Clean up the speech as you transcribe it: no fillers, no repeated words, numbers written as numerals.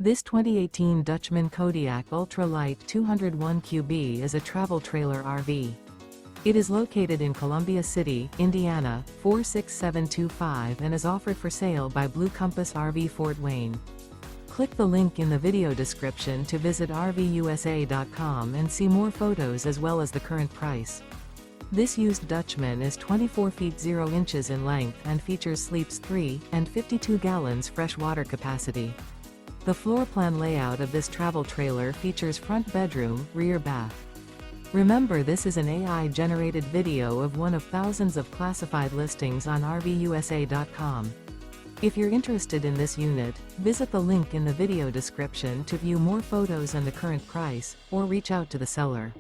This 2018 Dutchmen Kodiak Ultra Lite 201 QB is a travel trailer RV. It is located in Columbia City, Indiana, 46725 and is offered for sale by Blue Compass RV Fort Wayne. Click the link in the video description to visit RVUSA.com and see more photos as well as the current price. This used Dutchman is 24 feet 0 inches in length and features sleeps 3 and 52 gallons fresh water capacity. The floor plan layout of this travel trailer features front bedroom, rear bath. Remember, this is an AI-generated video of one of thousands of classified listings on RVUSA.com. If you're interested in this unit, visit the link in the video description to view more photos and the current price, or reach out to the seller.